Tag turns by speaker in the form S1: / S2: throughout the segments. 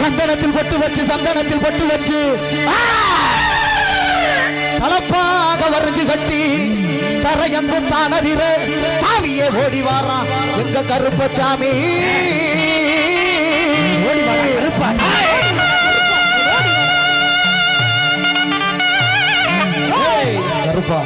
S1: சந்தனத்தில் பொட்டு வச்சு தலப்பாக வரைஞ்சு கட்டி தரையங்கு தானதிர தாவியே ஓடி வாரான் எங்க கருப்பசாமி. ஓடி வாரா கருப்பா கருப்பா.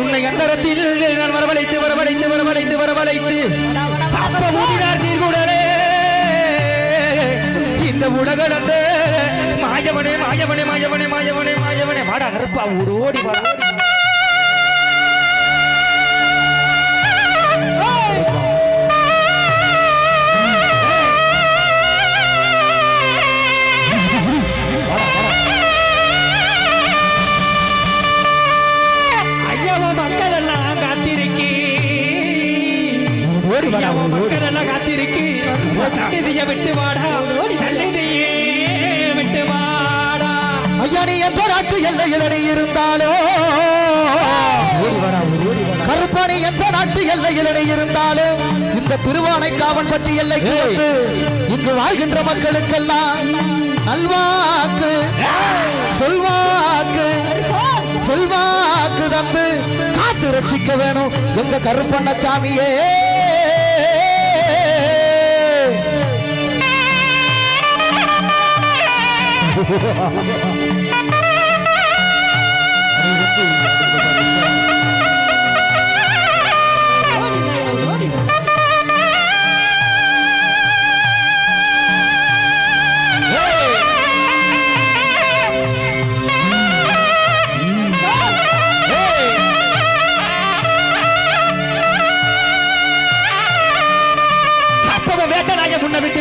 S2: உன்னை அந்தரத்தில் நான் வரவழைத்து அப்ப ஊதினார் சீர்குடலே இந்த உலகளந்த மாயவனே வாடா கருப்பா ஓடி வாடா. மக்களெல்லாம் காத்திருக்கு சன்னிதியை விட்டு வாடா சன்னிதியே விட்டு வாடா.
S1: ஐயா நீ எந்த நாட்டு எல்லையில் இருந்தாலோ கருப்பாணி எந்த நாட்டு எல்லையில் இருந்தாலும் இந்த திருவானைக்காவல் பற்றி எல்லைக்கு வந்து இங்கு வாழ்கின்ற மக்களுக்கெல்லாம் நல்வாக்கு செல்வாக்கு தந்து காத்து ரட்சிக்க வேணும் எங்க கருப்பண்ணசாமியே.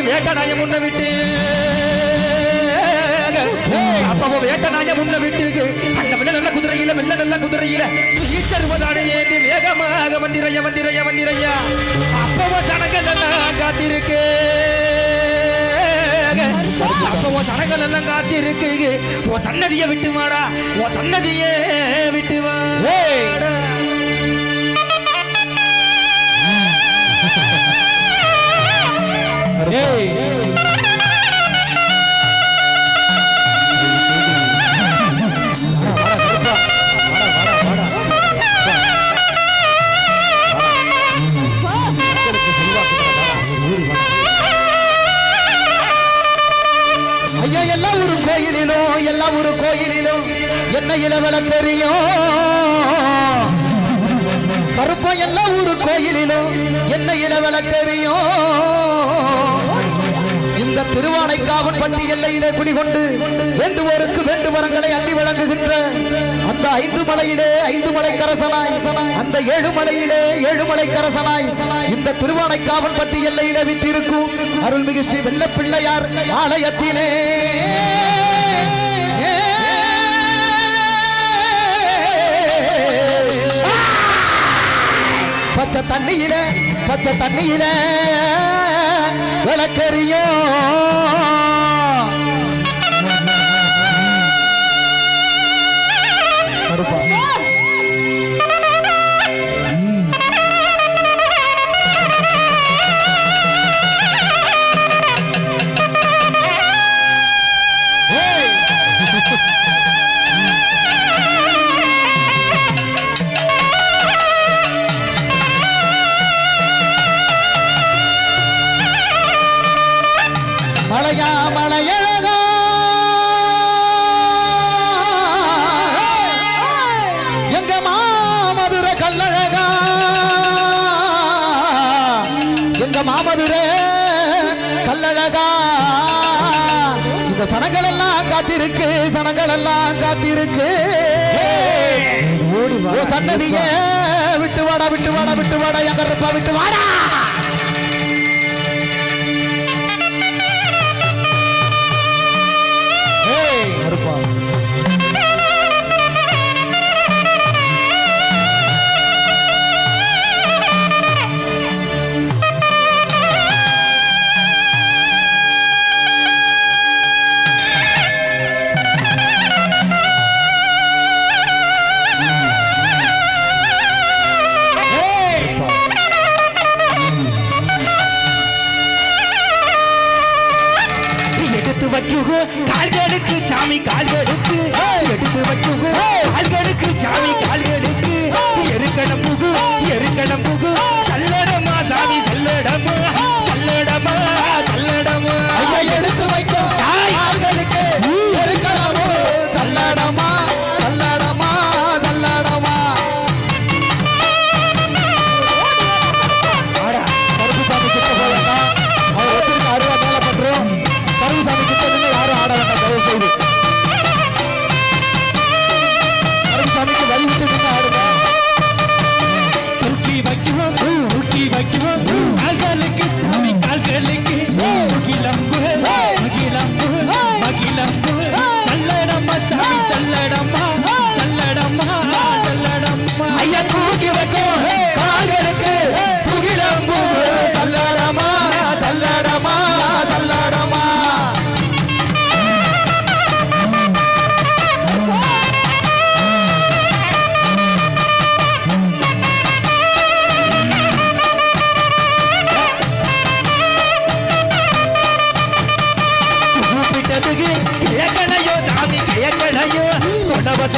S2: வேட்டநாய முன்ன விட்டு அப்போ வேட்டநாய முன்ன விட்டு அந்த வெள்ள நல்ல குதிரையில ஈஸ்வருவதானே ஏந்தி வேகமாக வந்திரையா அப்போ சனங்கள் எல்லாம் காத்திருக்கு உன் சன்னதியை விட்டு வாடா உன் சன்னதியே விட்டு வாடா.
S1: ஐயா எல்லா ஒரு கோயிலிலும் என்ன இளவல தெரியும் கருப்பா. எல்லா ஒரு கோயிலிலும் என்ன இளவல தெரியும். இந்த திருவானைக்காவல் பட்டி எல்லையிலே குடிகொண்டு வேண்டுவோருக்கு வேண்டு வரங்களை அள்ளி வழங்குகின்ற அந்த 5 மலையிலே 5 மலைக்கரசனாய் அந்த 7 மலையிலே 7 மலைக்கரசனாய் இந்த திருவானைக்காவல் பட்டி எல்லையிலே விட்டிருக்கும் அருள்மிகு ஸ்ரீ வெள்ளப்பிள்ளையார் ஆலயத்திலே பச்சை தண்ணியில விளக்கறியும் கருப்பா. மலையழகா எங்க மாமதுரை கல்லழகா எங்க மாமதுரை கல்லழகா. இந்த சனங்கள் எல்லாம் காத்திருக்கு சன்னதியே விட்டு வாடா எங்க கருப்பா விட்டு வாடா. கருப்பா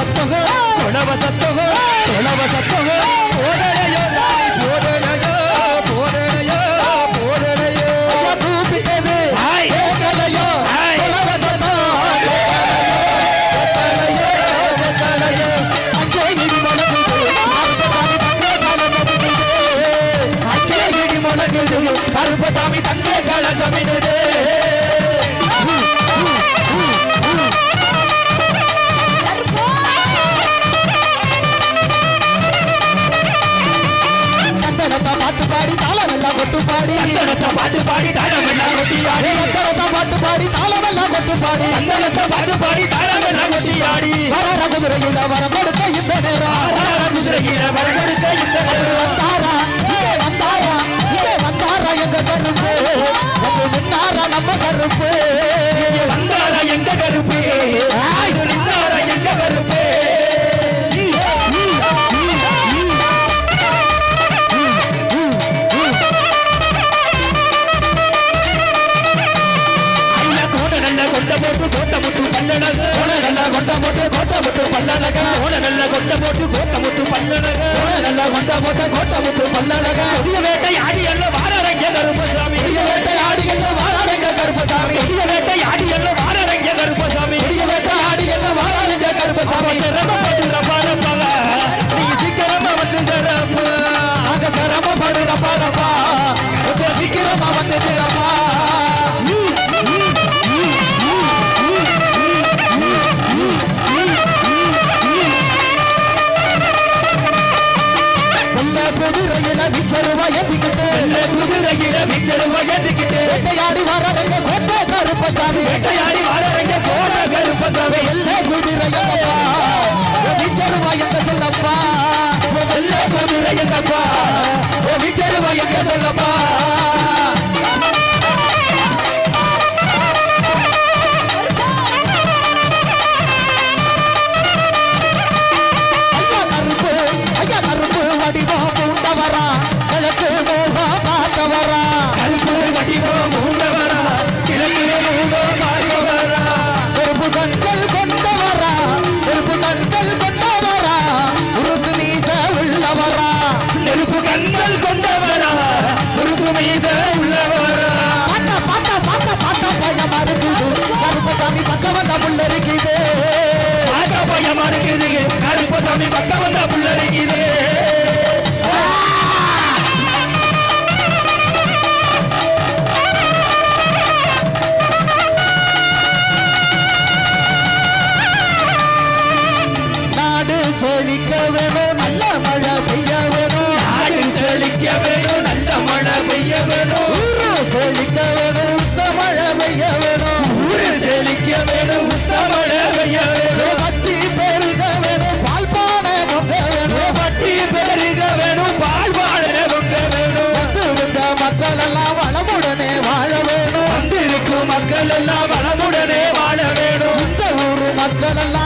S2: சத்தம் கொலவ சத்தம் கொலவ சத்தம் போதனையோ சாமி போதனையோ போதனையோ போதனையோ
S1: ஐயா கூப்பிட்டது
S2: ஆய்.
S1: கேட்கலையோ
S2: ஆய்.
S1: கொலவ சத்தம் கேட்கலையோ கேட்கலையோ அங்கே இடி முழங்குது கருப்பசாமி தங்கே கலசமிடுது அங்கே இடி முழங்குது கருப்பசாமி தங்கே கலசமிடுது கண்டனத்தை பாட்டு பாடி தாளமெல்லாம் கொட்டு பாடி
S2: அந்தனத்தை பாட்டு பாடி தாளமெல்லாம் கொட்டியாடி
S1: கண்டனத்தை பாட்டு பாடி தாளமெல்லாம் கொட்டு பாடி
S2: அந்தனத்தை பாட்டு பாடி தாளமெல்லாம் கொட்டியாடி
S1: வர குதிரையில வர கொடுக்க இந்த நேரம்
S2: குதிரையில வரகொடுத்த இந்த
S1: அப்படி வந்தாரா இங்கே வந்தாரா இங்கே வந்தாரா எங்க கருப்பு வந்து நின்னாரா நம்ம கருப்பு
S2: வந்தார எங்க கருப்பு நின்னார எங்க கருப்பு ஐயா கோட நல்ல கொண்ட போட்டு கோட்ட முத்து பல்லழக
S1: கோண நல்லா கொண்ட போட்டு கோட்டை முத்து பல்லழக
S2: கோட நல்ல கொண்ட போட்டு கோட்ட முத்து பல்லழக
S1: கோண நல்லா கொண்ட போட்டு கோட்டை முத்து பல்லழக
S2: புதிய வேட்டை ஆடி எல்ல வாரரங்க கருப்பசாமி
S1: புதிய வேட்டை ஆடி என்ன வாழாடுங்க கருப்பசாமி
S2: புதிய வேட்டை ஆடி எல்ல வாரரங்க கருப்பசாமி
S1: புதிய வேட்டை ஆடி என்ன வாழாடுங்க கருப்பசாமி
S2: சிரமப்பட்டு ரப்பாரப்பாக நீங்க சீக்கிரமா வந்து சிறப்பு
S1: நாங்க சிரமப்படுறப்பா ரப்பா கொஞ்சம் சீக்கிரமா வந்துடுறப்பா வெள்ள குதிரையில விச்சருவா ஏத்திக்கிட்டு
S2: குதிரையில விச்சரு வயதுக்கிட்டு
S1: வேட்டையாடி வர்றவங்க கோட்டை கருப்பசாமி
S2: வேட்டையாடி வாரரங்க கோட கருப்பசாமி
S1: வெள்ள குதிரையப்பா விச்சருவா எங்க சொல்லப்பா வெள்ள குதிரையப்பா விச்சருவா எங்க சொல்லப்பா ஐயா கருப்பு வடிவம் பூண்டவரா கிழக்கு மோகம் பார்த்தவரா
S2: கருப்பு வடிவோ மூண்டவரா கிழக்கு மூடோ பார்ப்பவரா
S1: கருப்பு கண்கள் கொண்டவரா கருப்பு கண்கள் கொண்டவரா உருக்கு மீச உள்ளவரா
S2: நெருப்பு கண்கள் கொண்டவரா முருகு மீச உள்ளவரா
S1: பாத்தா பாத்தா பாத்தா பாத்தா பயமா இருக்குது கருப்பசாமி பக்கம் வந்த புள்ள இருக்குது
S2: ஆகா பயமா இருக்குது கருப்பசாமி பக்கம் வந்த புள்ள இருக்குது
S1: நாடு செழிக்க வேணும் நல்ல மழை பெய்ய வேணும்
S2: நாடு செழிக்க வேணும் நல்ல மழை பெய்ய வேணும்
S1: ஊரு செழிக்க வேணும் உத்த மழை பெய்ய வேணும்
S2: ஊரு செழிக்க வேணும் உத்த மழை பெய்ய வேணும்
S1: பத்தி பெருக வேணும் பால் பானை பொங்க வேணும்
S2: பட்டி பெருக வேணும் பால் வாழ பொங்க வேணும்
S1: வந்து வந்த மக்கள் எல்லாம் வளமுடனே வாழ வேணும்
S2: வந்திருக்கும் மக்கள் எல்லாம் வளமுடனே வாழ வேணும்
S1: இந்த ஊரு மக்கள் எல்லாம்